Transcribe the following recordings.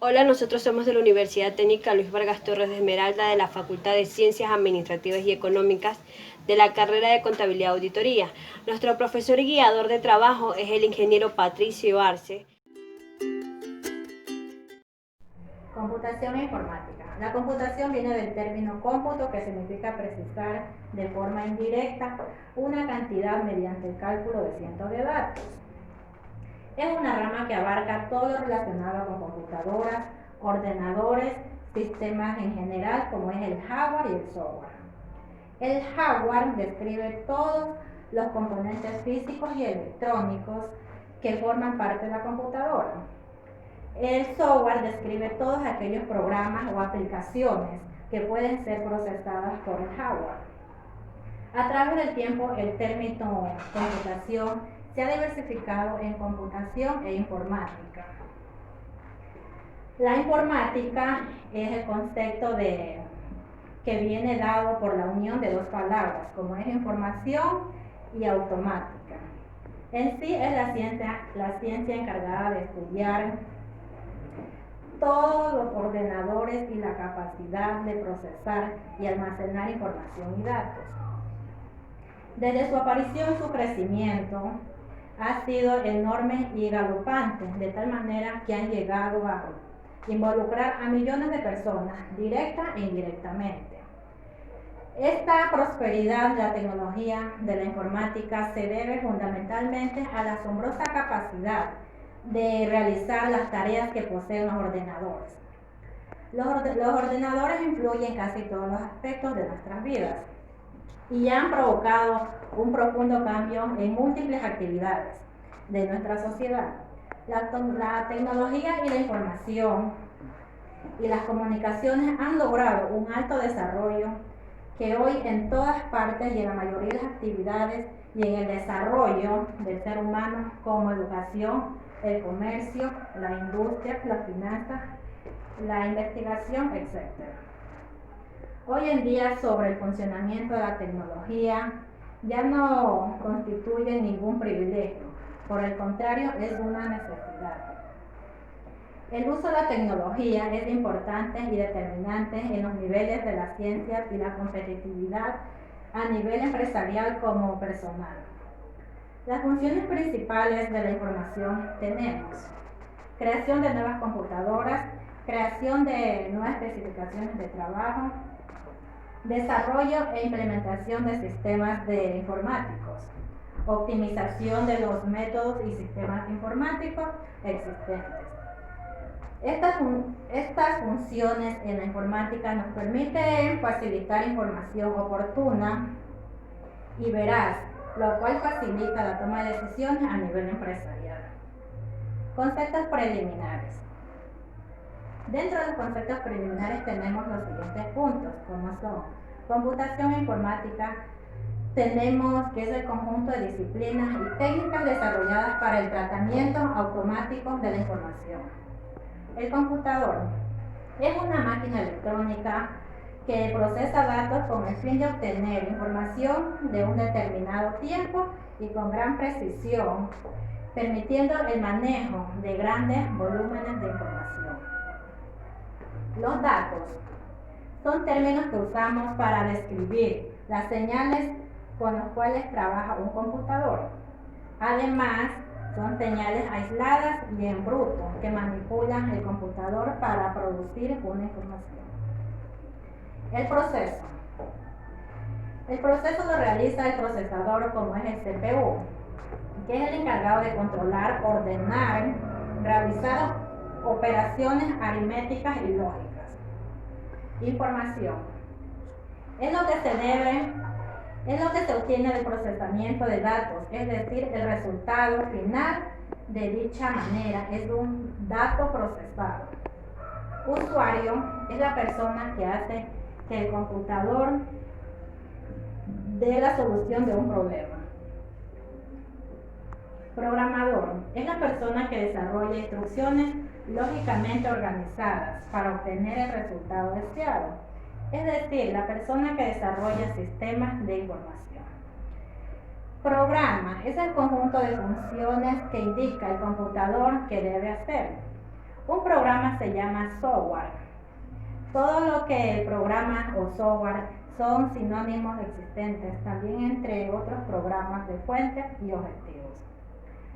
Hola, nosotros somos de la Universidad Técnica Luis Vargas Torres de Esmeralda de la Facultad de Ciencias Administrativas y Económicas de la carrera de Contabilidad y Auditoría. Nuestro profesor y guiador de trabajo es el ingeniero Patricio Arce. Computación e informática. La computación viene del término cómputo, que significa precisar de forma indirecta una cantidad mediante el cálculo de cientos de datos. Es una rama que abarca todo lo relacionado con computadoras, ordenadores, sistemas en general, como es el hardware y el software. El hardware describe todos los componentes físicos y electrónicos que forman parte de la computadora. El software describe todos aquellos programas o aplicaciones que pueden ser procesadas por el hardware. A través del tiempo, el término computación se ha diversificado en computación e informática. La informática es el concepto que viene dado por la unión de dos palabras, como es información y automática. En sí es la ciencia encargada de estudiar todos los ordenadores y la capacidad de procesar y almacenar información y datos. Desde su aparición, su crecimiento ha sido enorme y galopante, de tal manera que han llegado a involucrar a millones de personas, directa e indirectamente. Esta prosperidad de la tecnología de la informática se debe fundamentalmente a la asombrosa capacidad de realizar las tareas que poseen los ordenadores. Los ordenadores influyen en casi todos los aspectos de nuestras vidas y han provocado un profundo cambio en múltiples actividades de nuestra sociedad. La tecnología y la información y las comunicaciones han logrado un alto desarrollo que hoy en todas partes y en la mayoría de las actividades y en el desarrollo del ser humano, como educación, el comercio, la industria, las finanzas, la investigación, etc. Hoy en día, sobre el funcionamiento de la tecnología ya no constituye ningún privilegio, por el contrario, es una necesidad. El uso de la tecnología es importante y determinante en los niveles de las ciencias y la competitividad a nivel empresarial como personal. Las funciones principales de la información tenemos: creación de nuevas computadoras, creación de nuevas especificaciones de trabajo, desarrollo e implementación de sistemas informáticos, optimización de los métodos y sistemas informáticos existentes. Estas funciones en la informática nos permiten facilitar información oportuna y veraz, lo cual facilita la toma de decisiones a nivel empresarial. Conceptos preliminares. Dentro de los conceptos preliminares tenemos los siguientes puntos, como son computación e informática. Tenemos que es el conjunto de disciplinas y técnicas desarrolladas para el tratamiento automático de la información. El computador es una máquina electrónica que procesa datos con el fin de obtener información de un determinado tiempo y con gran precisión, permitiendo el manejo de grandes volúmenes de información. Los datos son términos que usamos para describir las señales con las cuales trabaja un computador. Además, son señales aisladas y en bruto que manipulan el computador para producir una información. El proceso. El proceso lo realiza el procesador, como es el CPU, que es el encargado de controlar, ordenar, realizar operaciones aritméticas y lógicas. Información. Es lo que se obtiene del procesamiento de datos, es decir, el resultado final de dicha manera es un dato procesado. Usuario es la persona que hace que el computador dé la solución de un problema. Programador es la persona que desarrolla instrucciones lógicamente organizadas para obtener el resultado deseado. Es decir, la persona que desarrolla sistemas de información. Programa es el conjunto de funciones que indica el computador que debe hacer. Un programa se llama software. Todo lo que el programa o software son sinónimos existentes también entre otros programas de fuentes y objetivos.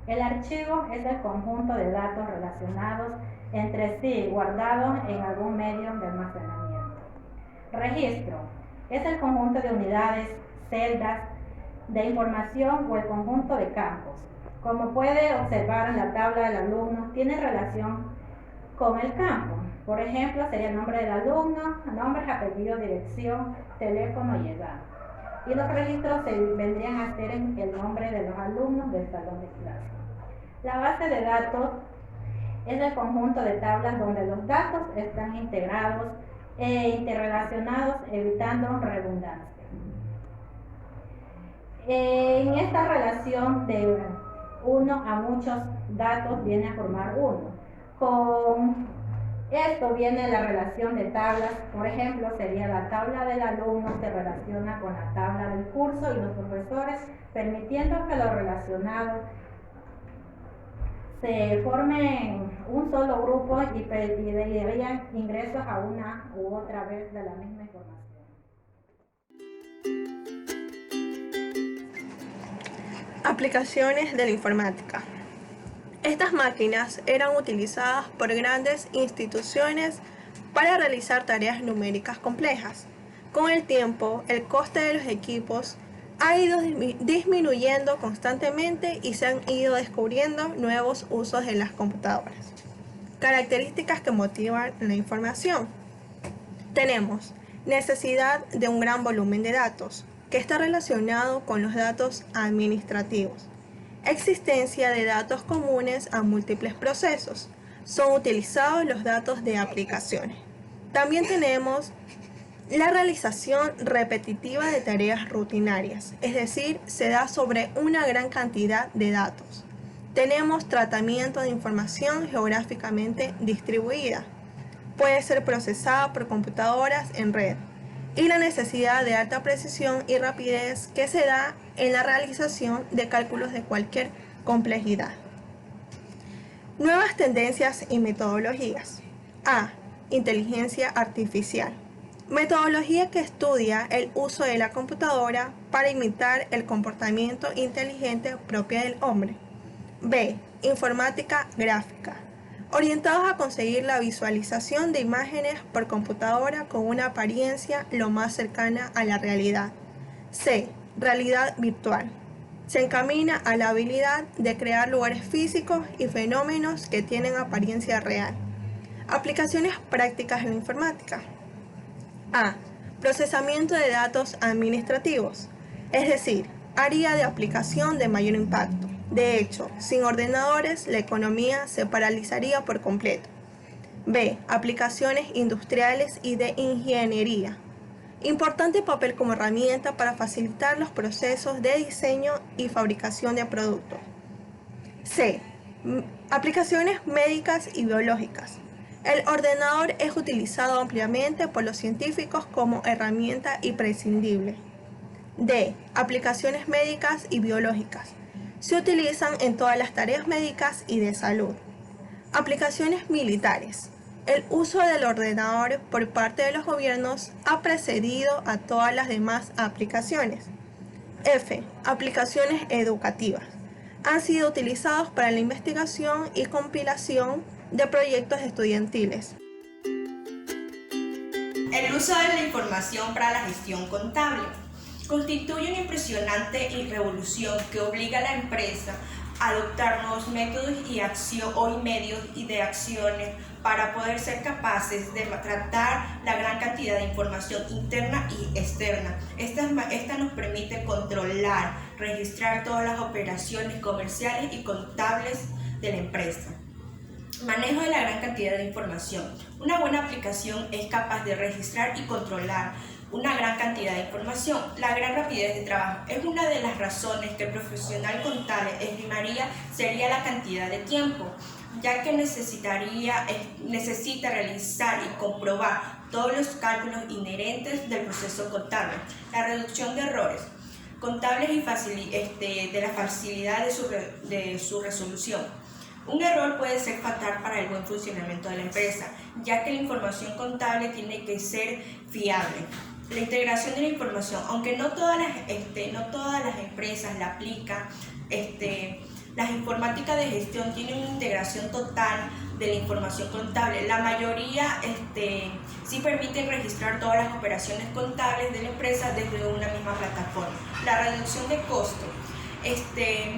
El archivo es el conjunto de datos relacionados entre sí guardados en algún medio de almacenamiento. Registro es el conjunto de unidades, celdas de información o el conjunto de campos. Como puede observar en la tabla del alumno, tiene relación con el campo. Por ejemplo, sería el nombre del alumno, nombres, apellido, dirección, teléfono y edad. Y los registros vendrían a ser el nombre de los alumnos del salón de clase. La base de datos es el conjunto de tablas donde los datos están integrados e interrelacionados, evitando redundancia. En esta relación de uno a muchos datos viene a formar uno. Con esto viene la relación de tablas. Por ejemplo, sería la tabla del alumno se relaciona con la tabla del curso y los profesores, permitiendo que los relacionados se formen un solo grupo y darían ingresos a una u otra vez de la misma información. Aplicaciones de la informática. Estas máquinas eran utilizadas por grandes instituciones para realizar tareas numéricas complejas. Con el tiempo, el coste de los equipos ha ido disminuyendo constantemente y se han ido descubriendo nuevos usos de las computadoras. Características que motivan la información. Tenemos necesidad de un gran volumen de datos, que está relacionado con los datos administrativos. Existencia de datos comunes a múltiples procesos. Son utilizados los datos de aplicaciones. También tenemos la realización repetitiva de tareas rutinarias, es decir, se da sobre una gran cantidad de datos. Tenemos tratamiento de información geográficamente distribuida. Puede ser procesada por computadoras en red. Y la necesidad de alta precisión y rapidez que se da en la realización de cálculos de cualquier complejidad. Nuevas tendencias y metodologías. A. Inteligencia artificial. Metodología que estudia el uso de la computadora para imitar el comportamiento inteligente propio del hombre. B. Informática gráfica. Orientados a conseguir la visualización de imágenes por computadora con una apariencia lo más cercana a la realidad. C. Realidad virtual. Se encamina a la habilidad de crear lugares físicos y fenómenos que tienen apariencia real. Aplicaciones prácticas en la informática. A. Procesamiento de datos administrativos, es decir, área de aplicación de mayor impacto. De hecho, sin ordenadores, la economía se paralizaría por completo. B. Aplicaciones industriales y de ingeniería. Importante papel como herramienta para facilitar los procesos de diseño y fabricación de productos. C. Aplicaciones médicas y biológicas. El ordenador es utilizado ampliamente por los científicos como herramienta imprescindible. D. Aplicaciones médicas y biológicas. Se utilizan en todas las tareas médicas y de salud. Aplicaciones militares. El uso del ordenador por parte de los gobiernos ha precedido a todas las demás aplicaciones. F. Aplicaciones educativas. Han sido utilizados para la investigación y compilación de proyectos estudiantiles. El uso de la información para la gestión contable constituye una impresionante revolución que obliga a la empresa a adoptar nuevos métodos y medios de acciones para poder ser capaces de tratar la gran cantidad de información interna y externa. Esta nos permite controlar, registrar todas las operaciones comerciales y contables de la empresa. Manejo de la gran cantidad de información. Una buena aplicación es capaz de registrar y controlar una gran cantidad de información. La gran rapidez de trabajo es una de las razones que el profesional contable estimaría sería la cantidad de tiempo, ya que necesita realizar y comprobar todos los cálculos inherentes del proceso contable. La reducción de errores contables y de la facilidad de su resolución. Un error puede ser fatal para el buen funcionamiento de la empresa, ya que la información contable tiene que ser fiable. La integración de la información, aunque no todas las empresas la aplican, las informáticas de gestión tienen una integración total de la información contable. La mayoría sí permiten registrar todas las operaciones contables de la empresa desde una misma plataforma. La reducción de costos.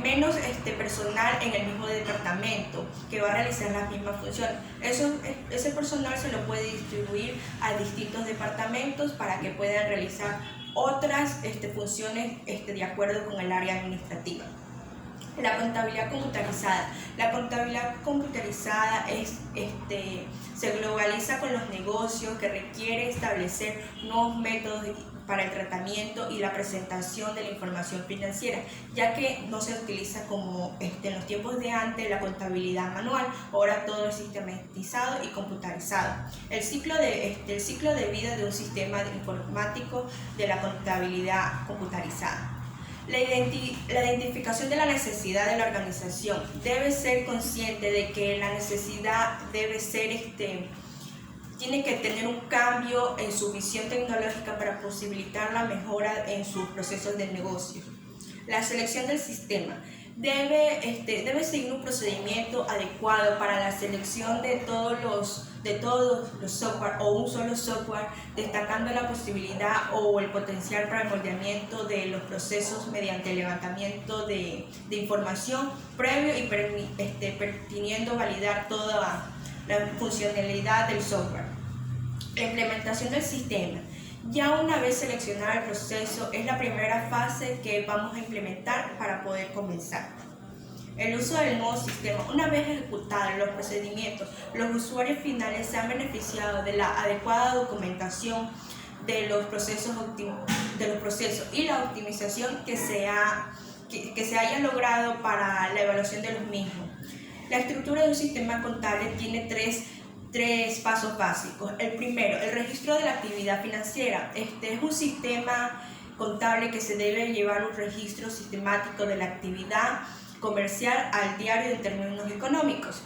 Menos personal en el mismo departamento que va a realizar las mismas funciones. Ese personal se lo puede distribuir a distintos departamentos para que puedan realizar otras funciones de acuerdo con el área administrativa. La contabilidad computarizada. La contabilidad computarizada se globaliza con los negocios que requiere establecer nuevos métodos para el tratamiento y la presentación de la información financiera, ya que no se utiliza como en los tiempos de antes la contabilidad manual, ahora todo es sistematizado y computarizado. El ciclo de vida de un sistema informático de la contabilidad computarizada. La identificación de la necesidad de la organización. Debe ser consciente de que la necesidad debe ser tiene que tener un cambio en su visión tecnológica para posibilitar la mejora en sus procesos de negocio. La selección del sistema. Debe seguir un procedimiento adecuado para la selección de todos los software o un solo software, destacando la posibilidad o el potencial para el moldeamiento de los procesos mediante el levantamiento de información previo y permitiendo validar toda la funcionalidad del software. La implementación del sistema. Ya una vez seleccionado el proceso, es la primera fase que vamos a implementar para poder comenzar. El uso del nuevo sistema. Una vez ejecutados los procedimientos, los usuarios finales se han beneficiado de la adecuada documentación de los procesos y la optimización que se haya logrado para la evaluación de los mismos. La estructura de un sistema contable tiene tres pasos básicos. El primero, el registro de la actividad financiera. Este es un sistema contable que se debe llevar un registro sistemático de la actividad comercial al diario en términos económicos.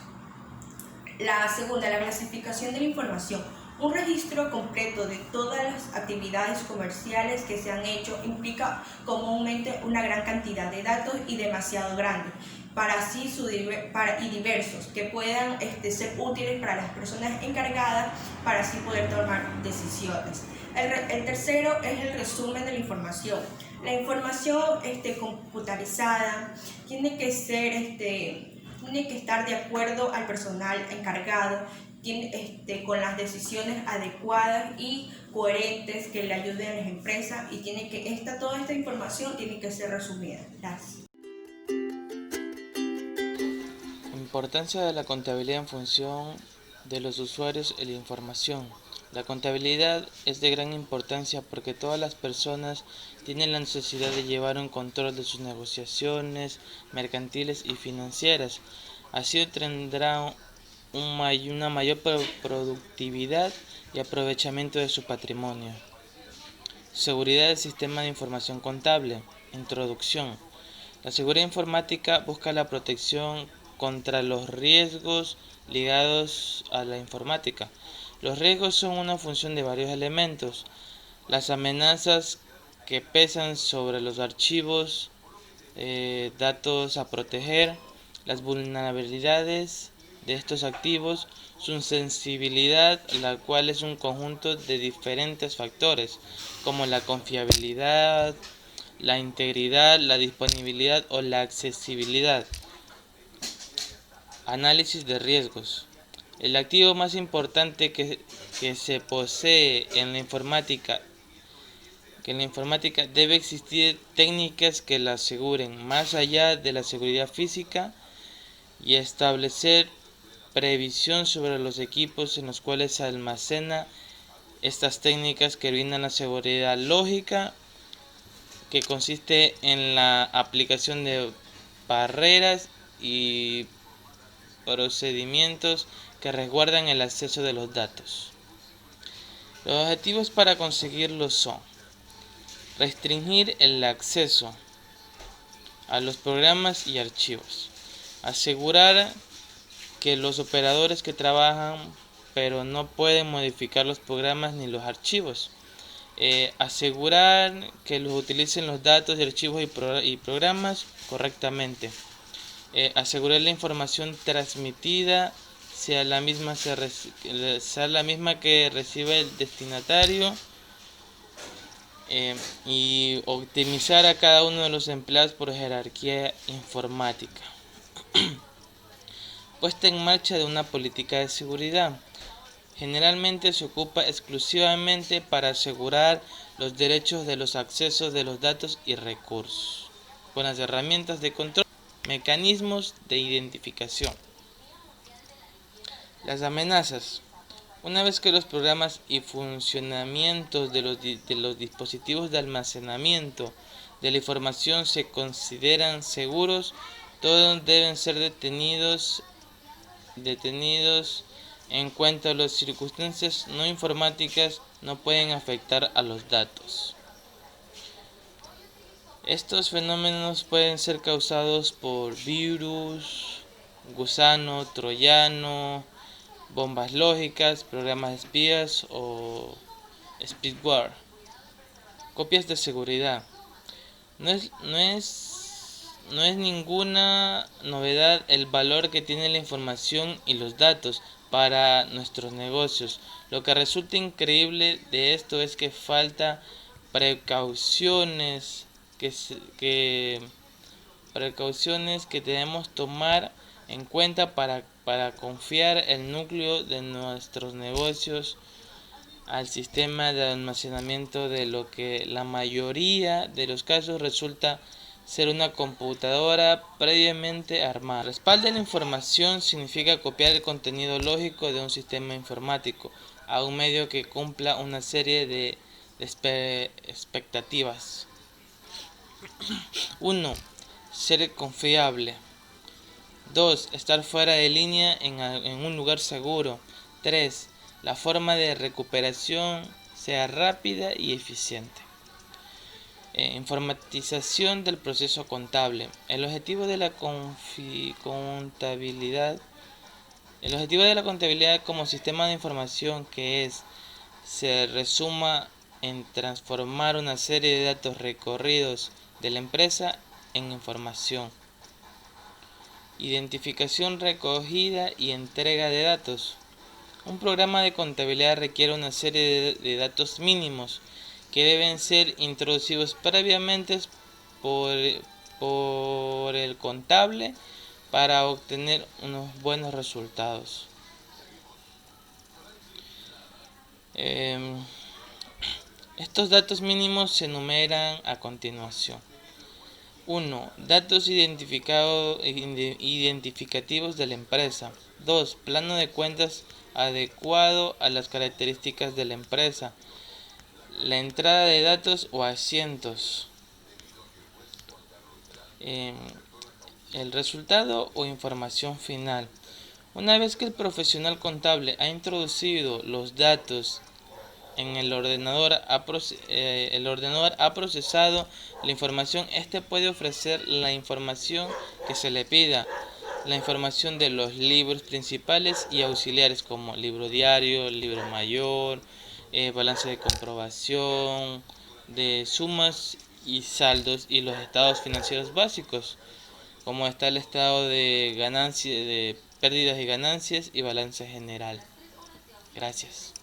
La segunda, la clasificación de la información. Un registro completo de todas las actividades comerciales que se han hecho implica comúnmente una gran cantidad de datos y demasiado grandes y diversos que puedan ser útiles para las personas encargadas para así poder tomar decisiones. El tercero es el resumen de la información. La información computarizada tiene que estar de acuerdo al personal encargado, con las decisiones adecuadas y coherentes que le ayuden a las empresas, y toda esta información tiene que ser resumida. Gracias. Importancia de la contabilidad en función de los usuarios y la información. La contabilidad es de gran importancia porque todas las personas tienen la necesidad de llevar un control de sus negociaciones mercantiles y financieras. Así tendrá una mayor productividad y aprovechamiento de su patrimonio. Seguridad del sistema de información contable. Introducción. La seguridad informática busca la protección contra los riesgos ligados a la informática. Los riesgos son una función de varios elementos. Las amenazas que pesan sobre los archivos, datos a proteger, las vulnerabilidades de estos activos, su sensibilidad, la cual es un conjunto de diferentes factores, como la confiabilidad, la integridad, la disponibilidad o la accesibilidad. Análisis de riesgos. El activo más importante que se posee en la informática debe existir técnicas que la aseguren más allá de la seguridad física y establecer previsión sobre los equipos en los cuales se almacena estas técnicas que brindan la seguridad lógica, que consiste en la aplicación de barreras y procedimientos que resguardan el acceso de los datos. Los objetivos para conseguirlos son: restringir el acceso a los programas y archivos, asegurar que los operadores que trabajan pero no pueden modificar los programas ni los archivos. Asegurar que los utilicen los datos y archivos y programas correctamente. Asegurar la información transmitida sea la misma que recibe el destinatario, y optimizar a cada uno de los empleados por jerarquía informática. Puesta en marcha de una política de seguridad. Generalmente se ocupa exclusivamente para asegurar los derechos de los accesos de los datos y recursos, con las herramientas de control, mecanismos de identificación. Las amenazas. Una vez que los programas y funcionamientos de los dispositivos de almacenamiento de la información se consideran seguros, todos deben ser detenidos en cuanto las circunstancias no informáticas no pueden afectar a los datos. Estos fenómenos pueden ser causados por virus, gusano, troyano, bombas lógicas, programas espías o spyware. Copias de seguridad. No es ninguna novedad el valor que tiene la información y los datos para nuestros negocios. Lo que resulta increíble de esto es que falta precauciones que debemos tomar en cuenta para confiar el núcleo de nuestros negocios al sistema de almacenamiento, de lo que la mayoría de los casos resulta ser una computadora previamente armada. Respalda la información significa copiar el contenido lógico de un sistema informático a un medio que cumpla una serie de expectativas. 1. Ser confiable. 2. Estar fuera de línea en un lugar seguro. 3. La forma de recuperación sea rápida y eficiente. Informatización del proceso contable. El objetivo de la contabilidad como sistema de información se resuma en transformar una serie de datos recorridos de la empresa en información. Identificación, recogida y entrega de datos. Un programa de contabilidad requiere una serie de datos mínimos que deben ser introducidos previamente por el contable para obtener unos buenos resultados. Estos datos mínimos se enumeran a continuación. 1. Datos identificativos de la empresa. 2. Plano de cuentas adecuado a las características de la empresa. La entrada de datos o asientos. El resultado o información final. Una vez que el profesional contable ha introducido los datos en el ordenador ha procesado la información, puede ofrecer la información que se le pida. La información de los libros principales y auxiliares como libro diario, libro mayor, balance de comprobación, de sumas y saldos, y los estados financieros básicos, como está el estado de ganancias, de pérdidas y ganancias y balance general. Gracias.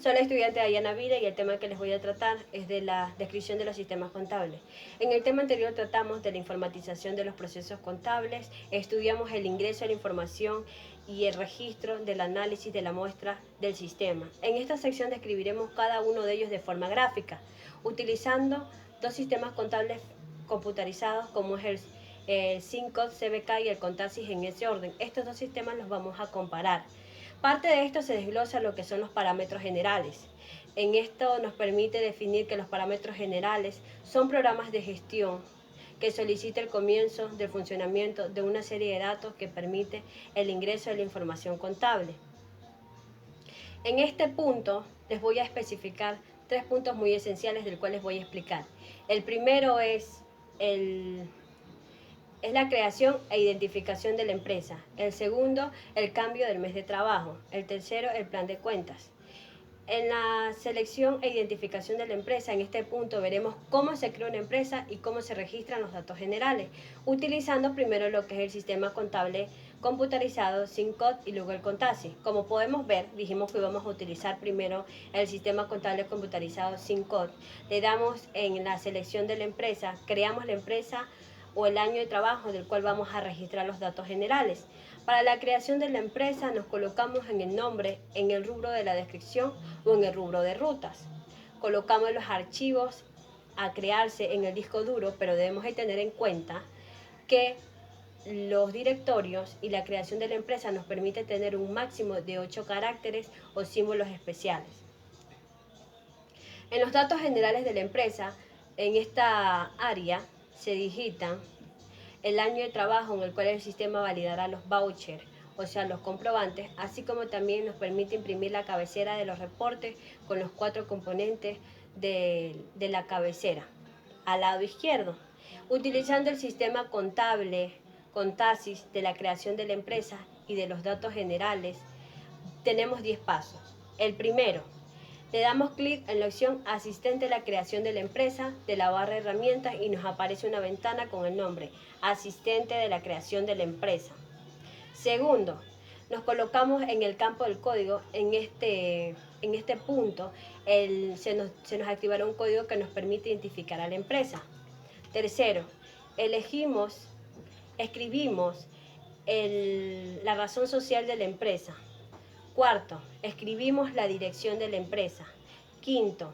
Soy la estudiante Dayana Vida y el tema que les voy a tratar es de la descripción de los sistemas contables. En el tema anterior tratamos de la informatización de los procesos contables, estudiamos el ingreso a la información y el registro del análisis de la muestra del sistema. En esta sección describiremos cada uno de ellos de forma gráfica, utilizando dos sistemas contables computarizados como es el SimCOD, CBK y el Contasis en ese orden. Estos dos sistemas los vamos a comparar. Parte de esto se desglosa lo que son los parámetros generales. En esto nos permite definir que los parámetros generales son programas de gestión que solicita el comienzo del funcionamiento de una serie de datos que permite el ingreso de la información contable. En este punto les voy a especificar 3 puntos muy esenciales del cual les voy a explicar. El primero es el es la creación e identificación de la empresa. El segundo, el cambio del mes de trabajo. El tercero, el plan de cuentas. En la selección e identificación de la empresa, en este punto veremos cómo se crea una empresa y cómo se registran los datos generales, utilizando primero lo que es el sistema contable computarizado SimCOT y luego el Contasi. Como podemos ver, dijimos que íbamos a utilizar primero el sistema contable computarizado SimCOT. Le damos en la selección de la empresa, creamos la empresa o el año de trabajo del cual vamos a registrar los datos generales. Para la creación de la empresa nos colocamos en el nombre, en el rubro de la descripción o en el rubro de rutas. Colocamos los archivos a crearse en el disco duro, pero debemos de tener en cuenta que los directorios y la creación de la empresa nos permite tener un máximo de 8 caracteres o símbolos especiales. En los datos generales de la empresa, en esta área se digitan el año de trabajo en el cual el sistema validará los vouchers, o sea, los comprobantes, así como también nos permite imprimir la cabecera de los reportes con los 4 componentes de la cabecera. Al lado izquierdo, utilizando el sistema contable Contasis de la creación de la empresa y de los datos generales, tenemos 10 pasos. El primero, le damos clic en la opción Asistente a la creación de la empresa de la barra de herramientas y nos aparece una ventana con el nombre Asistente de la creación de la empresa. Segundo, nos colocamos en el campo del código. En este punto se nos activará un código que nos permite identificar a la empresa. Tercero, escribimos la razón social de la empresa. Cuarto, escribimos la dirección de la empresa. Quinto,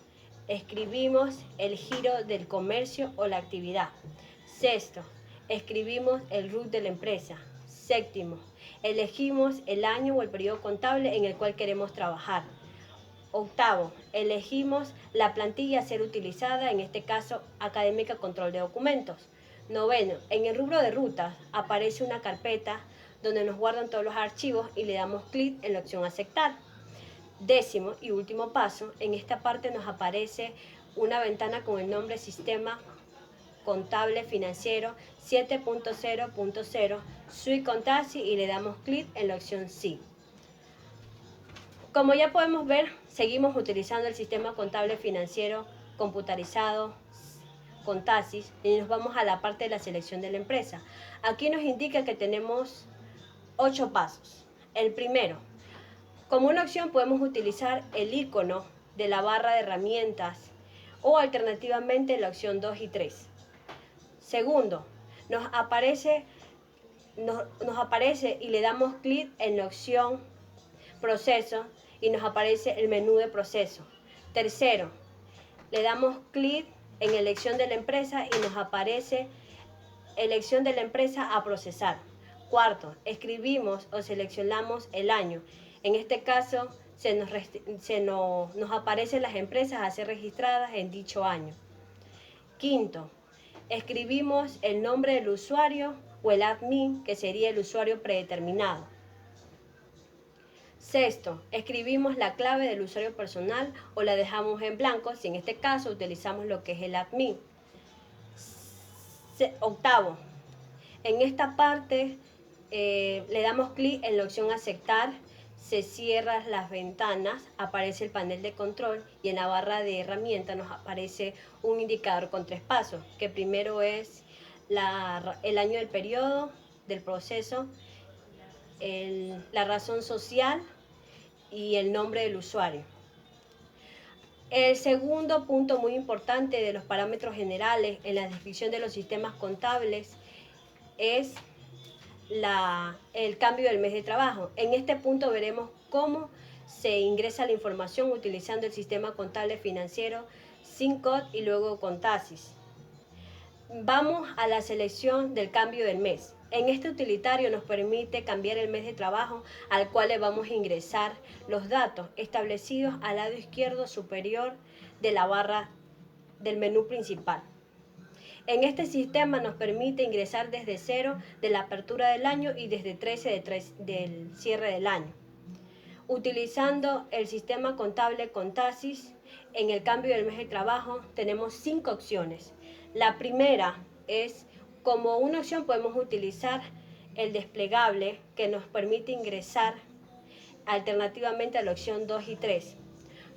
escribimos el giro del comercio o la actividad. Sexto, escribimos el RUT de la empresa. Séptimo, elegimos el año o el periodo contable en el cual queremos trabajar. Octavo, elegimos la plantilla a ser utilizada, en este caso Académica Control de Documentos. Noveno, en el rubro de rutas aparece una carpeta donde nos guardan todos los archivos y le damos clic en la opción Aceptar. Décimo y último paso, en esta parte nos aparece una ventana con el nombre Sistema Contable Financiero 7.0.0 Suite Contasi y le damos clic en la opción Sí. Como ya podemos ver, seguimos utilizando el sistema contable financiero computarizado Contasis y nos vamos a la parte de la selección de la empresa. Aquí nos indica que tenemos 8 pasos. El primero, como una opción podemos utilizar el icono de la barra de herramientas o alternativamente la opción 2 y 3. Segundo, nos aparece y le damos clic en la opción Proceso y nos aparece el menú de proceso. Tercero, le damos clic en elección de la empresa y nos aparece elección de la empresa a procesar. Cuarto, escribimos o seleccionamos el año. En este caso nos aparecen las empresas a ser registradas en dicho año. Quinto, escribimos el nombre del usuario o el admin, que sería el usuario predeterminado. Sexto, escribimos la clave del usuario personal o la dejamos en blanco, si en este caso utilizamos lo que es el admin. Octavo, en esta parte le damos clic en la opción Aceptar, se cierran las ventanas, aparece el panel de control y en la barra de herramientas nos aparece un indicador con 3 pasos, que primero es el año del periodo del proceso, la razón social y el nombre del usuario. El segundo punto muy importante de los parámetros generales en la descripción de los sistemas contables es el cambio del mes de trabajo. En este punto veremos cómo se ingresa la información utilizando el sistema contable financiero SimCOT y luego Contasis. Vamos a la selección del cambio del mes. En este utilitario nos permite cambiar el mes de trabajo al cual le vamos a ingresar los datos establecidos al lado izquierdo superior de la barra del menú principal. En este sistema nos permite ingresar desde 0 de la apertura del año y desde 13 del cierre del año. Utilizando el sistema contable Contasis, en el cambio del mes de trabajo tenemos 5 opciones. La primera es Como una opción podemos utilizar el desplegable que nos permite ingresar alternativamente a la opción 2 y 3.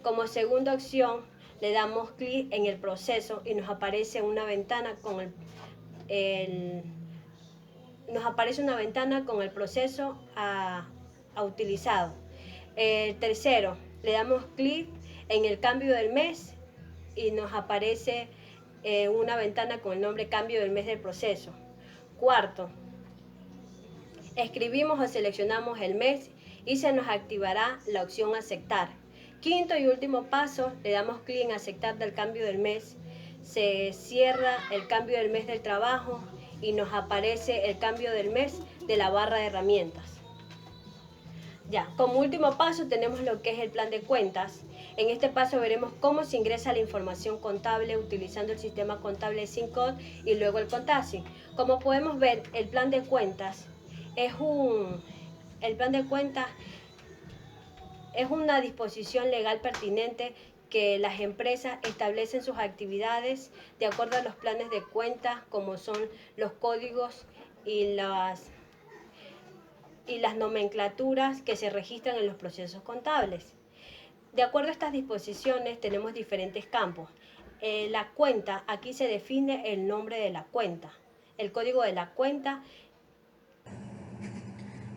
Como segunda opción le damos clic en el proceso y nos aparece una ventana con el proceso a utilizado. Tercero, le damos clic en el cambio del mes y nos aparece una ventana con el nombre cambio del mes del proceso. Cuarto, escribimos o seleccionamos el mes y se nos activará la opción aceptar. Quinto y último paso, le damos clic en aceptar del cambio del mes. Se cierra el cambio del mes del trabajo y nos aparece el cambio del mes de la barra de herramientas. Ya, como último paso tenemos lo que es el plan de cuentas. En este paso veremos cómo se ingresa la información contable utilizando el sistema contable SimCode y luego el Contasi. Como podemos ver, el plan de cuentas es una disposición legal pertinente que las empresas establecen sus actividades de acuerdo a los planes de cuentas, como son los códigos y las nomenclaturas que se registran en los procesos contables. De acuerdo a estas disposiciones tenemos diferentes campos. La cuenta, aquí se define el nombre de la cuenta, el código de la cuenta.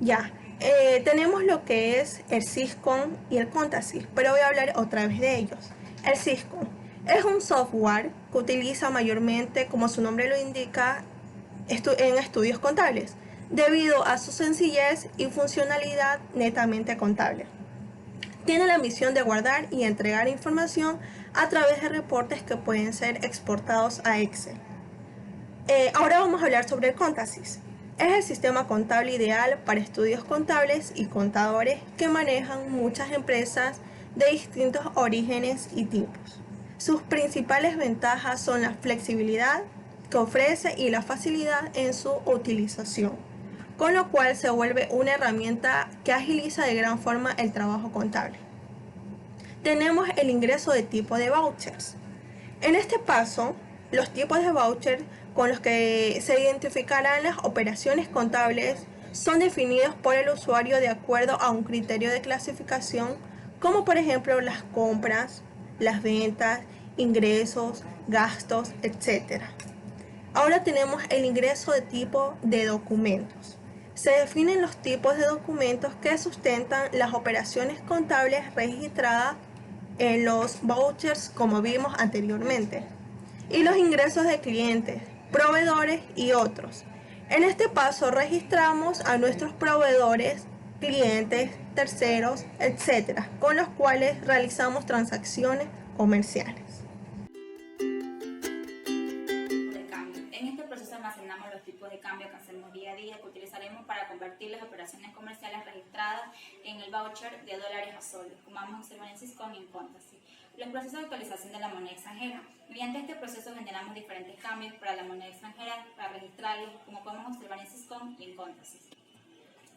Ya, tenemos lo que es el Syscom y el Contasys, pero voy a hablar otra vez de ellos. El Syscom es un software que utiliza mayormente, como su nombre lo indica, en estudios contables, debido a su sencillez y funcionalidad netamente contable. Tiene la misión de guardar y entregar información a través de reportes que pueden ser exportados a Excel. Ahora vamos a hablar sobre el Contasys. Es el sistema contable ideal para estudios contables y contadores que manejan muchas empresas de distintos orígenes y tipos. Sus principales ventajas son la flexibilidad que ofrece y la facilidad en su utilización, con lo cual se vuelve una herramienta que agiliza de gran forma el trabajo contable. Tenemos el ingreso de tipo de vouchers. En este paso, los tipos de vouchers con los que se identificarán las operaciones contables son definidos por el usuario de acuerdo a un criterio de clasificación, como por ejemplo las compras, las ventas, ingresos, gastos, etc. Ahora tenemos el ingreso de tipo de documentos. Se definen los tipos de documentos que sustentan las operaciones contables registradas en los vouchers, como vimos anteriormente, y los ingresos de clientes, proveedores y otros. En este paso registramos a nuestros proveedores, clientes, terceros, etc., con los cuales realizamos transacciones comerciales. En este proceso almacenamos los tipos de cambio que hacemos día a día, que utilizaremos para convertir las operaciones comerciales registradas en el voucher de dólares a soles, como vamos a observar en Syscom y en Contasys. Los procesos de actualización de la moneda extranjera. Mediante este proceso generamos diferentes cambios para la moneda extranjera, para registrarlos, como podemos observar en Syscom y en Contasys.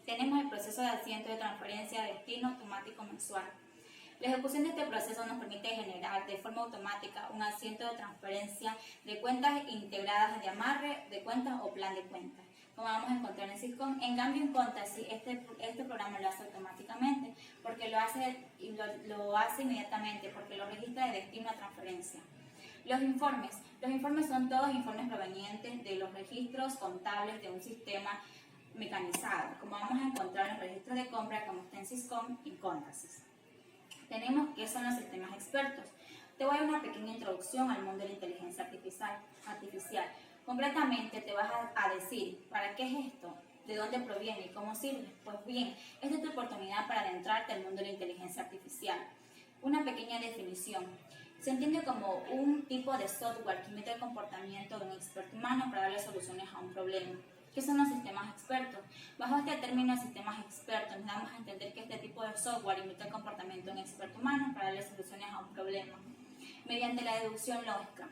Tenemos el proceso de asiento de transferencia de destino automático mensual. La ejecución de este proceso nos permite generar de forma automática un asiento de transferencia de cuentas integradas de amarre de cuentas o plan de cuentas, como vamos a encontrar en Syscom. En cambio, en Contasys este programa lo hace automáticamente, porque lo hace inmediatamente, porque lo registra de destino a transferencia. Los informes son todos informes provenientes de los registros contables de un sistema mecanizado, como vamos a encontrar en los registros de compra, como está en Syscom y Contasys. Tenemos qué son los sistemas expertos. Te voy a dar una pequeña introducción al mundo de la inteligencia artificial. Concretamente te vas a decir, ¿para qué es esto? ¿De dónde proviene y cómo sirve? Pues bien, esta es tu oportunidad para adentrarte al mundo de la inteligencia artificial. Una pequeña definición. Se entiende como un tipo de software que imita el comportamiento de un experto humano para darle soluciones a un problema. ¿Qué son los sistemas expertos? Bajo este término de sistemas expertos, nos damos a entender que este tipo de software imita el comportamiento de un experto humano para darle soluciones a un problema mediante la deducción lógica.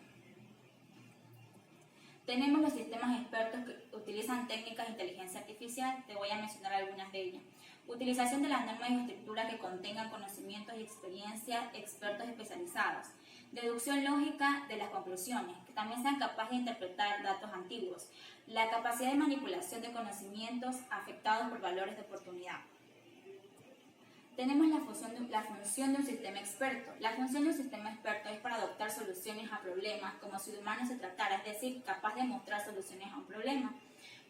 Tenemos los sistemas expertos que utilizan técnicas de inteligencia artificial. Te voy a mencionar algunas de ellas. Utilización de las normas y estructuras que contengan conocimientos y experiencia expertos especializados. Deducción lógica de las conclusiones, que también sean capaces de interpretar datos antiguos. La capacidad de manipulación de conocimientos afectados por valores de oportunidad. Tenemos la función de un sistema experto. La función de un sistema experto es para adoptar soluciones a problemas como si de humanos se tratara, es decir, capaz de mostrar soluciones a un problema.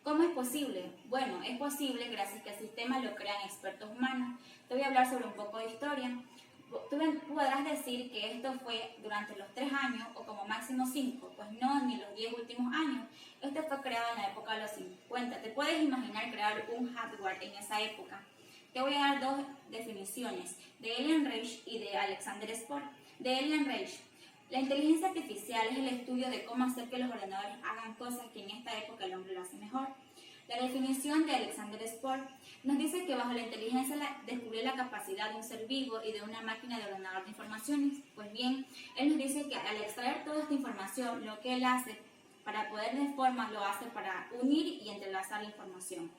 ¿Cómo es posible? Bueno, es posible gracias a que el sistema lo crean expertos humanos. Te voy a hablar sobre un poco de historia. Tú podrás decir que esto fue durante los 3 años o como máximo 5, pues no, ni los 10 últimos años. Esto fue creado en la época de los 50. ¿Te puedes imaginar crear un hardware en esa época? Te voy a dar 2 definiciones, de Ellen Reich y de Alexander Spohr. De Ellen Reich: la inteligencia artificial es el estudio de cómo hacer que los ordenadores hagan cosas que en esta época el hombre lo hace mejor. La definición de Alexander Spohr nos dice que bajo la inteligencia descubrió la capacidad de un ser vivo y de una máquina de ordenador de informaciones. Pues bien, él nos dice que al extraer toda esta información, lo que él hace para poder de forma lo hace para unir y entrelazar la información.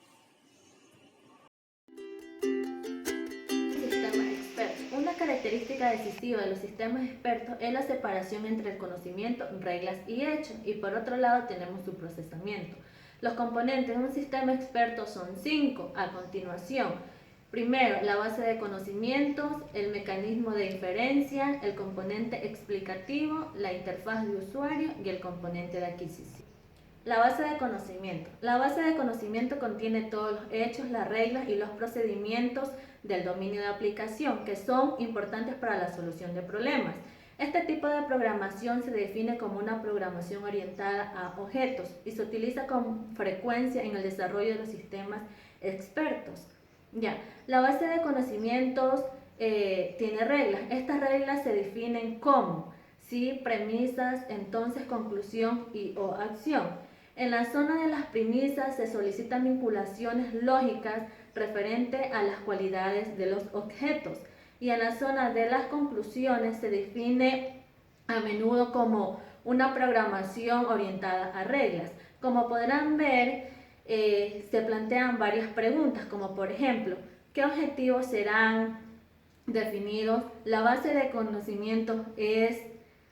Una característica decisiva de los sistemas expertos es la separación entre el conocimiento, reglas y hechos, y por otro lado tenemos su procesamiento. Los componentes de un sistema experto son 5 a continuación. Primero, la base de conocimientos, el mecanismo de inferencia, el componente explicativo, la interfaz de usuario y el componente de adquisición. La base de conocimiento. La base de conocimiento contiene todos los hechos, las reglas y los procedimientos del dominio de aplicación que son importantes para la solución de problemas. Este tipo de programación se define como una programación orientada a objetos y se utiliza con frecuencia en el desarrollo de los sistemas expertos. La base de conocimientos tiene reglas. Estas reglas se definen como premisas, entonces conclusión y o acción. En la zona de las premisas se solicitan vinculaciones lógicas referentes a las cualidades de los objetos, y en la zona de las conclusiones se define a menudo como una programación orientada a reglas. Como podrán ver, se plantean varias preguntas, como por ejemplo, ¿qué objetivos serán definidos? La base de conocimiento es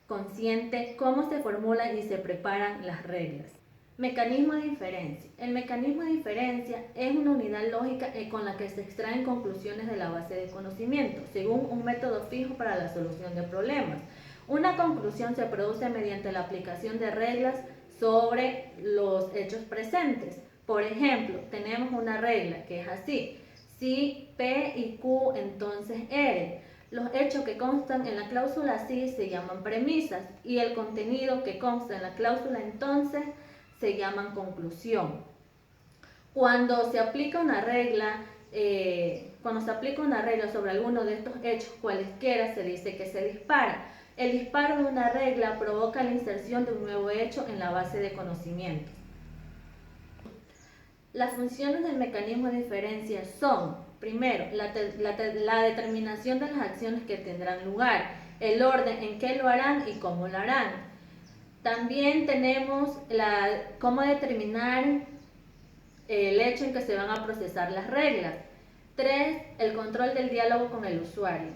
consciente, cómo se formulan y se preparan las reglas. Mecanismo de inferencia. El mecanismo de inferencia es una unidad lógica con la que se extraen conclusiones de la base de conocimiento, según un método fijo para la solución de problemas. Una conclusión se produce mediante la aplicación de reglas sobre los hechos presentes. Por ejemplo, tenemos una regla que es así: si P y Q, entonces R. Los hechos que constan en la cláusula si se llaman premisas y el contenido que consta en la cláusula entonces se llaman conclusión. Cuando se aplica una regla sobre alguno de estos hechos cualesquiera, se dice que se dispara. El disparo de una regla provoca la inserción de un nuevo hecho en la base de conocimientos. Las funciones del mecanismo de inferencia son: primero, la determinación de las acciones que tendrán lugar, el orden en que lo harán y cómo lo harán. También tenemos cómo determinar el hecho en que se van a procesar las reglas. 3. El control del diálogo con el usuario.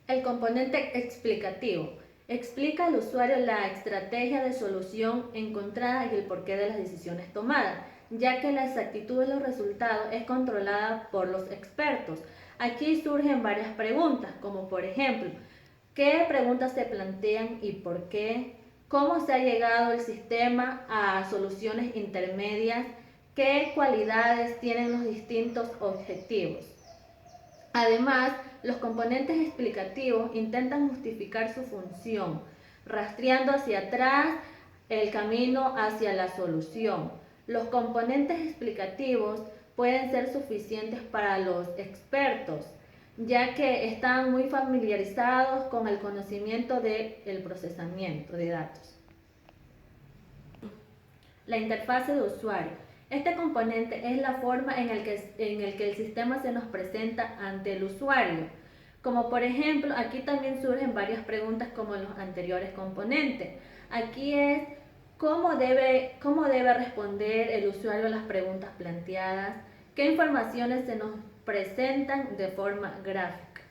El componente explicativo. Explica al usuario la estrategia de solución encontrada y el porqué de las decisiones tomadas, ya que la exactitud de los resultados es controlada por los expertos. Aquí surgen varias preguntas, como por ejemplo, ¿qué preguntas se plantean y por qué? ¿Cómo se ha llegado el sistema a soluciones intermedias? ¿Qué cualidades tienen los distintos objetivos? Además, los componentes explicativos intentan justificar su función, rastreando hacia atrás el camino hacia la solución. Los componentes explicativos pueden ser suficientes para los expertos, ya que están muy familiarizados con el conocimiento del procesamiento de datos. La interfaz de usuario. Este componente es la forma en el que el sistema se nos presenta ante el usuario. Como por ejemplo, aquí también surgen varias preguntas como los anteriores componentes. Aquí es cómo debe responder el usuario a las preguntas planteadas, qué informaciones se nos presentan de forma gráfica.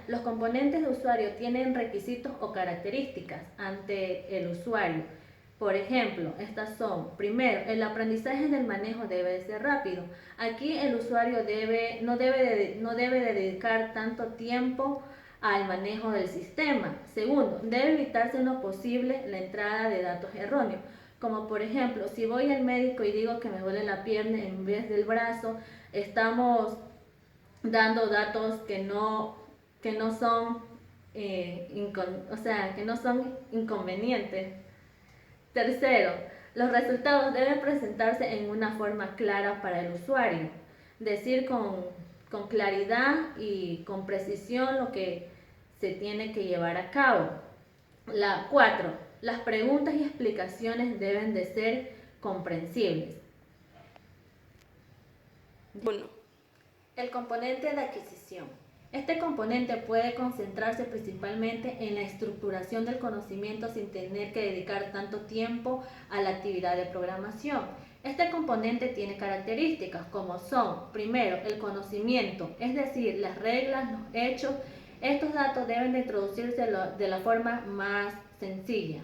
Los componentes de usuario tienen requisitos o características ante el usuario. Por ejemplo, estas son, primero, el aprendizaje del manejo debe ser rápido. Aquí el usuario no debe de dedicar tanto tiempo al manejo del sistema. Segundo, debe evitarse en lo posible la entrada de datos erróneos. Como por ejemplo, si voy al médico y digo que me duele la pierna en vez del brazo, estamos dando datos que no son inconvenientes. Tercero, los resultados deben presentarse en una forma clara para el usuario. Decir con claridad y con precisión lo que se tiene que llevar a cabo. 4. Las preguntas y explicaciones deben de ser comprensibles. 1. El componente de adquisición. Este componente puede concentrarse principalmente en la estructuración del conocimiento sin tener que dedicar tanto tiempo a la actividad de programación. Este componente tiene características como son, primero, el conocimiento, es decir, las reglas, los hechos. Estos datos deben de introducirse de la forma más sencilla.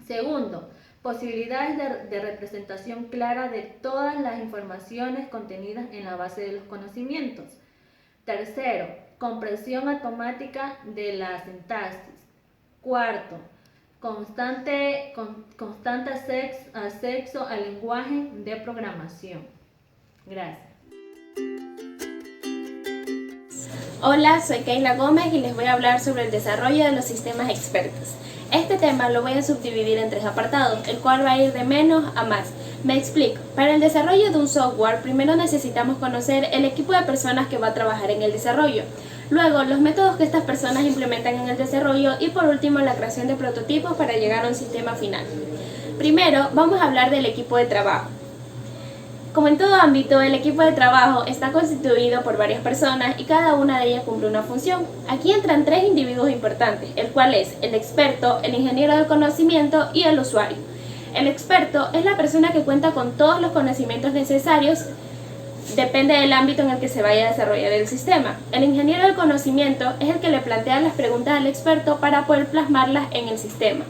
Segundo, posibilidades de representación clara de todas las informaciones contenidas en la base de los conocimientos. Tercero, comprensión automática de la sintaxis. Cuarto, constante acceso al lenguaje de programación. Gracias. Hola, soy Keila Gómez y les voy a hablar sobre el desarrollo de los sistemas expertos. Este tema lo voy a subdividir en 3 apartados, el cual va a ir de menos a más. Me explico. Para el desarrollo de un software, primero necesitamos conocer el equipo de personas que va a trabajar en el desarrollo. Luego, los métodos que estas personas implementan en el desarrollo y por último, la creación de prototipos para llegar a un sistema final. Primero, vamos a hablar del equipo de trabajo. Como en todo ámbito, el equipo de trabajo está constituido por varias personas y cada una de ellas cumple una función. Aquí entran 3 individuos importantes, el cual es el experto, el ingeniero del conocimiento y el usuario. El experto es la persona que cuenta con todos los conocimientos necesarios, depende del ámbito en el que se vaya a desarrollar el sistema. El ingeniero del conocimiento es el que le plantea las preguntas al experto para poder plasmarlas en el sistema.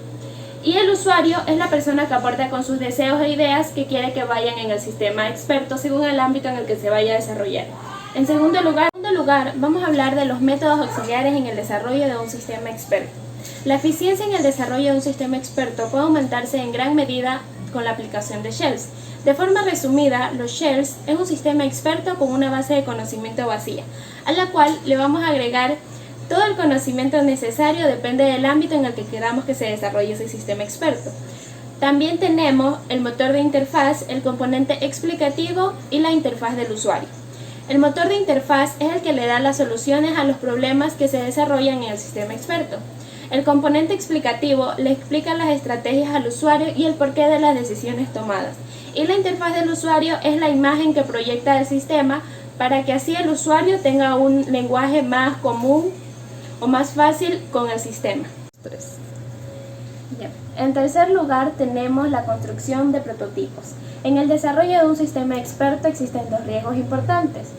Y el usuario es la persona que aporta con sus deseos e ideas que quiere que vayan en el sistema experto según el ámbito en el que se vaya a desarrollar. En segundo lugar, vamos a hablar de los métodos auxiliares en el desarrollo de un sistema experto. La eficiencia en el desarrollo de un sistema experto puede aumentarse en gran medida con la aplicación de shells. De forma resumida, los shells es un sistema experto con una base de conocimiento vacía, a la cual le vamos a agregar todo el conocimiento necesario, depende del ámbito en el que queramos que se desarrolle ese sistema experto. También tenemos el motor de interfaz, el componente explicativo y la interfaz del usuario. El motor de interfaz es el que le da las soluciones a los problemas que se desarrollan en el sistema experto. El componente explicativo le explica las estrategias al usuario y el porqué de las decisiones tomadas. Y la interfaz del usuario es la imagen que proyecta el sistema para que así el usuario tenga un lenguaje más común o más fácil con el sistema. En tercer lugar tenemos la construcción de prototipos. En el desarrollo de un sistema experto existen 2 riesgos importantes,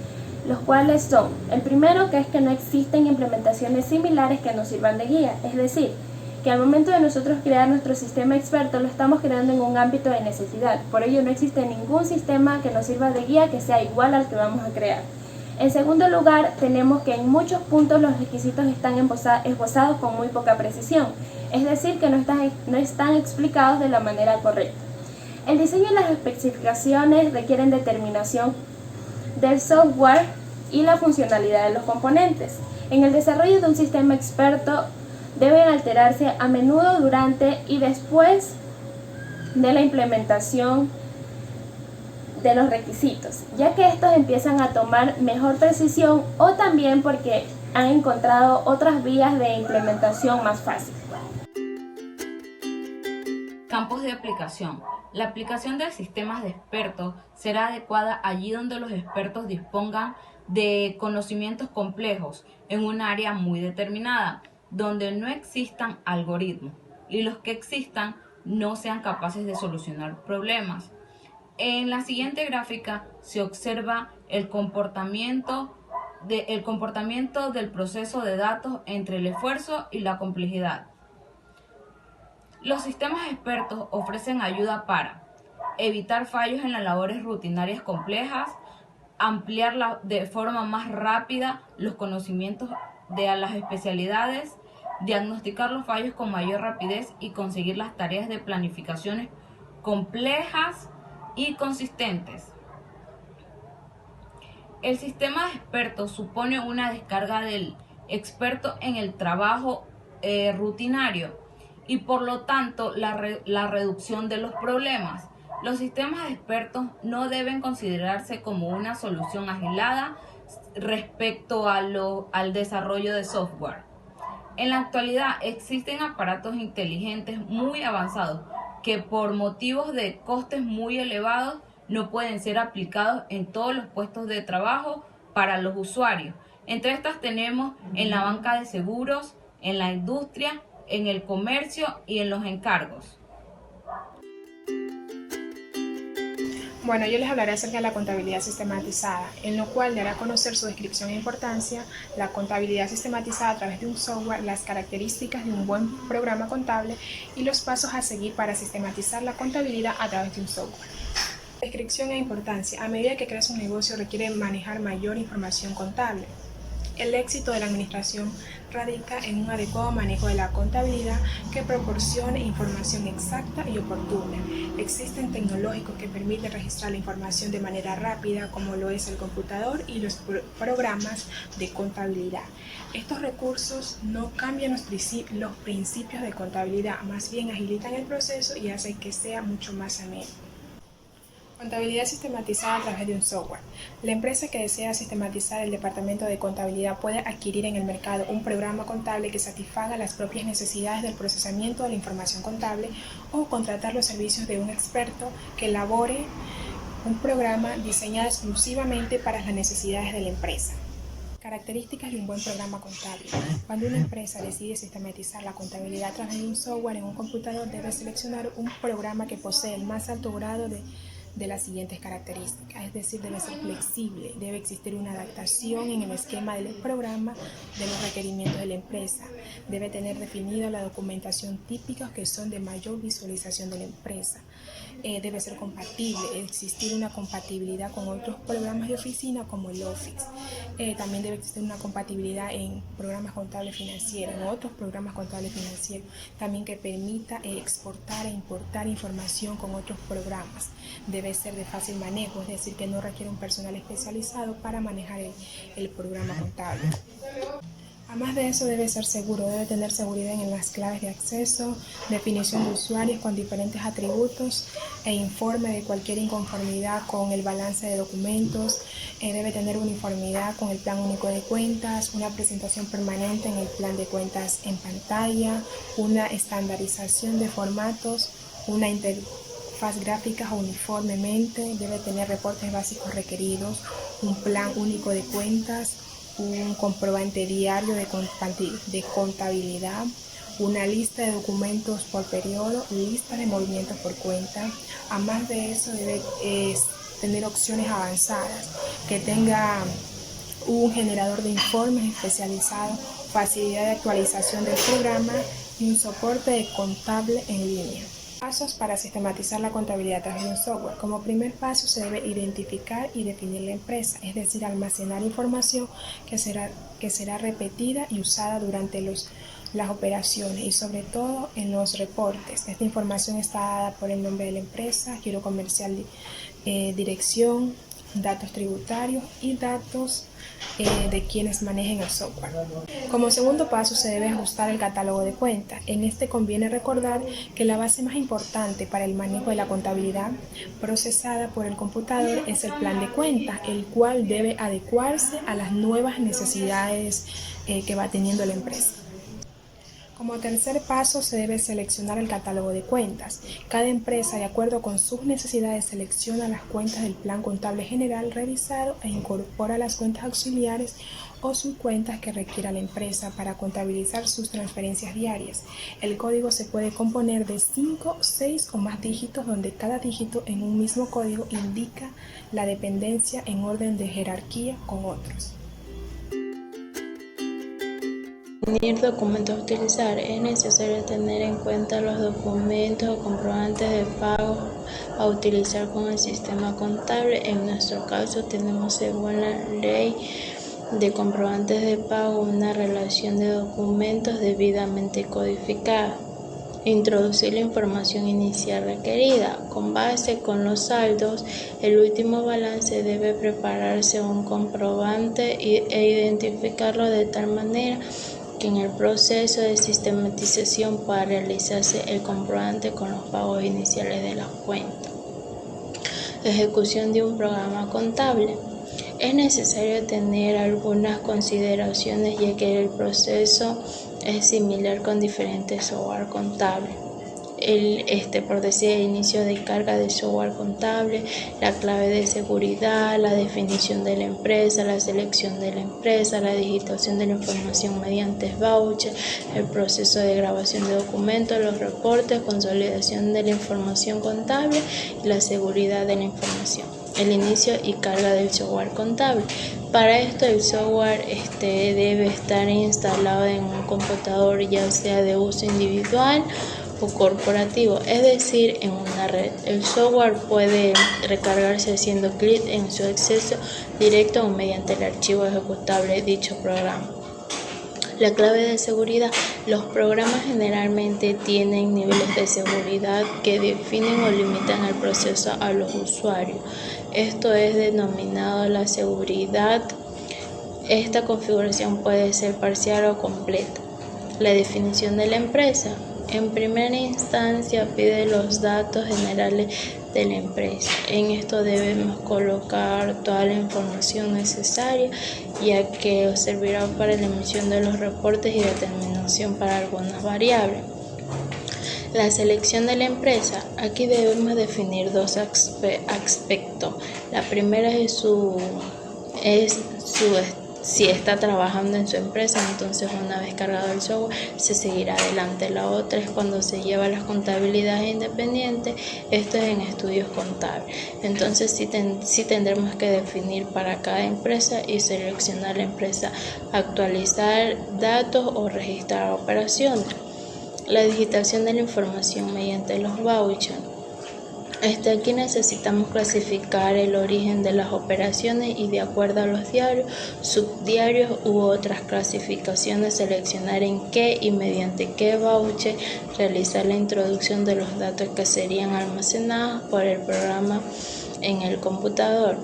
los cuales son, el primero, que es que no existen implementaciones similares que nos sirvan de guía, es decir, que al momento de nosotros crear nuestro sistema experto lo estamos creando en un ámbito de necesidad, por ello no existe ningún sistema que nos sirva de guía que sea igual al que vamos a crear. En segundo lugar, tenemos que en muchos puntos los requisitos están esbozados con muy poca precisión, es decir, que no están explicados de la manera correcta. El diseño y las especificaciones requieren determinación del software y la funcionalidad de los componentes. En el desarrollo de un sistema experto deben alterarse a menudo durante y después de la implementación de los requisitos, ya que estos empiezan a tomar mejor precisión o también porque han encontrado otras vías de implementación más fáciles. Campos de aplicación. La aplicación de sistemas de expertos será adecuada allí donde los expertos dispongan de conocimientos complejos en un área muy determinada, donde no existan algoritmos y los que existan no sean capaces de solucionar problemas. En la siguiente gráfica se observa el comportamiento del proceso de datos entre el esfuerzo y la complejidad. Los sistemas expertos ofrecen ayuda para evitar fallos en las labores rutinarias complejas, ampliar de forma más rápida los conocimientos de las especialidades, diagnosticar los fallos con mayor rapidez y conseguir las tareas de planificaciones complejas y consistentes. El sistema de expertos supone una descarga del experto en el trabajo rutinario y por lo tanto la reducción de los problemas. Los sistemas de expertos no deben considerarse como una solución aislada respecto al desarrollo de software. En la actualidad existen aparatos inteligentes muy avanzados que por motivos de costes muy elevados no pueden ser aplicados en todos los puestos de trabajo para los usuarios. Entre estas tenemos en la banca de seguros, en la industria, en el comercio y en los encargos. Bueno, yo les hablaré acerca de la contabilidad sistematizada, en lo cual daré a conocer su descripción e importancia, la contabilidad sistematizada a través de un software, las características de un buen programa contable y los pasos a seguir para sistematizar la contabilidad a través de un software. Descripción e importancia. A medida que crece un negocio requiere manejar mayor información contable. El éxito de la administración radica en un adecuado manejo de la contabilidad que proporcione información exacta y oportuna. Existen tecnológicos que permiten registrar la información de manera rápida, como lo es el computador y los programas de contabilidad. Estos recursos no cambian los principios de contabilidad, más bien agilitan el proceso y hacen que sea mucho más ameno. Contabilidad sistematizada a través de un software. La empresa que desea sistematizar el departamento de contabilidad puede adquirir en el mercado un programa contable que satisfaga las propias necesidades del procesamiento de la información contable o contratar los servicios de un experto que elabore un programa diseñado exclusivamente para las necesidades de la empresa. Características de un buen programa contable. Cuando una empresa decide sistematizar la contabilidad a través de un software en un computador, debe seleccionar un programa que posee el más alto grado de las siguientes características, es decir, debe ser flexible, debe existir una adaptación en el esquema del programa de los requerimientos de la empresa, debe tener definido la documentación típica que son de mayor visualización de la empresa, debe ser compatible, existir una compatibilidad con otros programas de oficina como el Office, también debe existir una compatibilidad en programas contables financieros, en otros programas contables financieros, también que permita exportar e importar información con otros programas. Debe ser de fácil manejo, es decir, que no requiere un personal especializado para manejar el programa contable. Además de eso, debe ser seguro, debe tener seguridad en las claves de acceso, definición de usuarios con diferentes atributos e informe de cualquier inconformidad con el balance de documentos, debe tener uniformidad con el plan único de cuentas, una presentación permanente en el plan de cuentas en pantalla, una estandarización de formatos, una interfaz gráfica uniformemente, debe tener reportes básicos requeridos, un plan único de cuentas, un comprobante diario de contabilidad, una lista de documentos por periodo, lista de movimientos por cuenta. Además de eso, debe tener opciones avanzadas, que tenga un generador de informes especializado, facilidad de actualización del programa y un soporte de contable en línea. Pasos para sistematizar la contabilidad a través de un software. Como primer paso se debe identificar y definir la empresa, es decir, almacenar información que será repetida y usada durante las operaciones y sobre todo en los reportes. Esta información está dada por el nombre de la empresa, giro comercial, dirección, datos tributarios y datos de quienes manejen el software. Como segundo paso se debe ajustar el catálogo de cuentas. En este conviene recordar que la base más importante para el manejo de la contabilidad procesada por el computador es el plan de cuentas, el cual debe adecuarse a las nuevas necesidades que va teniendo la empresa. Como tercer paso se debe seleccionar el catálogo de cuentas. Cada empresa, de acuerdo con sus necesidades, selecciona las cuentas del plan contable general revisado e incorpora las cuentas auxiliares o subcuentas que requiera la empresa para contabilizar sus transferencias diarias. El código se puede componer de 5, 6 o más dígitos, donde cada dígito en un mismo código indica la dependencia en orden de jerarquía con otros. definir documentos a utilizar. Es necesario tener en cuenta los documentos o comprobantes de pago a utilizar con el sistema contable. En nuestro caso tenemos, según la ley de comprobantes de pago, una relación de documentos debidamente codificada. Introducir la información inicial requerida. Con base con los saldos, el último balance debe prepararse un comprobante e identificarlo de tal manera que en el proceso de sistematización pueda realizarse el comprobante con los pagos iniciales de la cuenta. Ejecución de un programa contable. Es necesario tener algunas consideraciones, ya que el proceso es similar con diferentes software contables. Por decir, el inicio de carga del software contable, la clave de seguridad, la definición de la empresa, la selección de la empresa, la digitación de la información mediante voucher, el proceso de grabación de documentos, los reportes, consolidación de la información contable y la seguridad de la información. El inicio y carga del software contable. Para esto el software debe estar instalado en un computador, ya sea de uso individual o corporativo, es decir, en una red. El software puede recargarse haciendo clic en su acceso directo o mediante el archivo ejecutable de dicho programa. La clave de seguridad. Los programas generalmente tienen niveles de seguridad que definen o limitan el proceso a los usuarios. Esto es denominado la seguridad. Esta configuración puede ser parcial o completa. La definición de la empresa. En primera instancia pide los datos generales de la empresa. En esto debemos colocar toda la información necesaria, ya que servirá para la emisión de los reportes y determinación para algunas variables. La selección de la empresa. Aquí debemos definir dos aspectos. La primera es si está trabajando en su empresa, entonces una vez cargado el software se seguirá adelante. La otra es cuando se lleva las contabilidades independientes, esto es en estudios contables. Entonces sí tendremos que definir para cada empresa y seleccionar la empresa, actualizar datos o registrar operaciones. La digitación de la información mediante los vouchers. Aquí necesitamos clasificar el origen de las operaciones y, de acuerdo a los diarios, subdiarios u otras clasificaciones, seleccionar en qué y mediante qué voucher realizar la introducción de los datos que serían almacenados por el programa en el computador.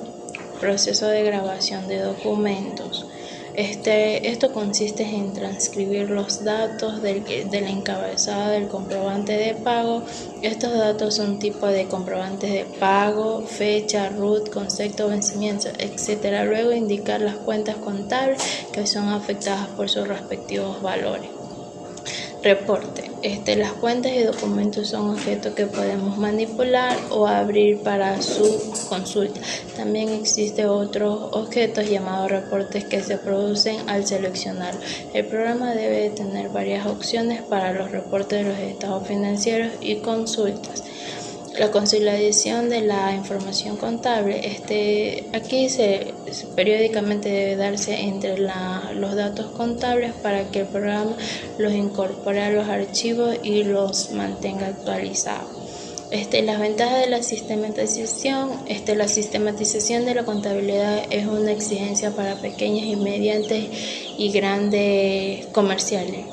Proceso de grabación de documentos. Esto consiste en transcribir los datos de la encabezada del comprobante de pago. Estos datos son tipo de comprobantes de pago, fecha, RUT, concepto, vencimiento, etc. Luego indicar las cuentas contables que son afectadas por sus respectivos valores. Reporte. Las cuentas y documentos son objetos que podemos manipular o abrir para su consulta. También existen otros objetos llamados reportes que se producen al seleccionar. El programa debe tener varias opciones para los reportes de los estados financieros y consultas. La consolidación de la información contable. Aquí periódicamente debe darse entre los datos contables para que el programa los incorpore a los archivos y los mantenga actualizados. Las ventajas de la sistematización. La sistematización de la contabilidad es una exigencia para pequeñas y medianas y grandes comerciales.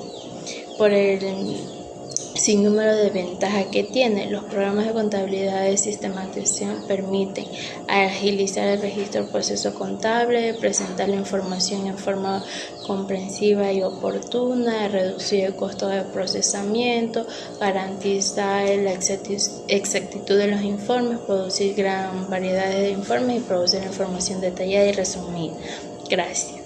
Por el sinnúmero de ventajas que tiene, los programas de contabilidad de sistematización permiten agilizar el registro del proceso contable, presentar la información en forma comprensiva y oportuna, reducir el costo de procesamiento, garantizar la exactitud de los informes, producir gran variedad de informes y producir información detallada y resumida. Gracias.